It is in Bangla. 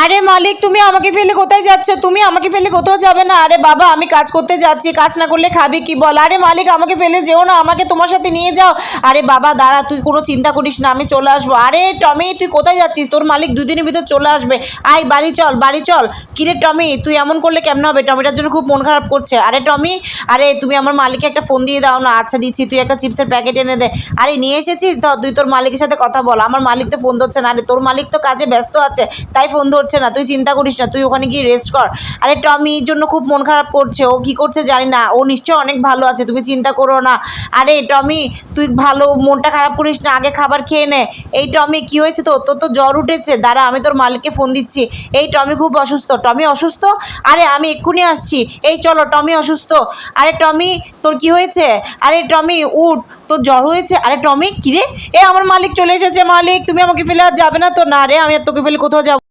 আরে মালিক, তুমি আমাকে ফেলে কোথায় যাচ্ছ? তুমি আমাকে ফেলে কোথাও যাবে না। আরে বাবা, আমি কাজ করতে যাচ্ছি, কাজ না করলে খাবি কি বল? আরে মালিক, আমাকে ফেলে যেও না, আমাকে তোমার সাথে নিয়ে যাও। আরে বাবা দাঁড়া, তুই কোনো চিন্তা করিস না, আমি চলে আসবো। আরে টমি, তুই কোথায় যাচ্ছিস? তোর মালিক 2 দিনের ভিতর চলে আসবে। আয় বাড়ি চল, বাড়ি চল। কিরে টমি, তুই এমন করলে কেমন হবে? টমিটার জন্য খুব মন খারাপ করছে। আরে টমি, আরে তুমি আমার মালিককে একটা ফোন দিয়ে দাও না। আচ্ছা দিচ্ছি, তুই একটা চিপসের প্যাকেট এনে দে। আরে নিয়ে এসেছিস? ধর, তুই তোর মালিকের সাথে কথা বল। আমার মালিক তো ফোন ধরছে না। আরে তোর মালিক তো কাজে ব্যস্ত আছে, তাই ফোন ধরছে না। তুই চিন্তা করিস না, তুই ওখানে গিয়ে রেস্ট কর। আরে টমির জন্য খুব মন খারাপ করছে, ও কি করছে জানি না। ও নিশ্চয় অনেক ভালো আছে, তুমি চিন্তা করো না। আরে টমি, তুই ভালো মনটা খারাপ করিস না, আগে খাবার খেয়ে নে। এই টমি, কি হয়েছে? তোর তোর তো জ্বর উঠেছে। দাঁড়া, আমি তোর মালিককে ফোন দিচ্ছি। এই টমি খুব অসুস্থ। টমি অসুস্থ? আরে আমি এক্ষুনি আসছি। এই চলো, টমি অসুস্থ। আরে টমি, তোর কি হয়েছে? আরে টমি উঠ, তোর জ্বর হয়েছে? আরে টমি, কিরে, আমার মালিক চলে এসেছে। মালিক, তুমি আমাকে ফেলে আর যাবে না তো? না রে, আমি আর তোকে ফেলে কোথাও যাবো।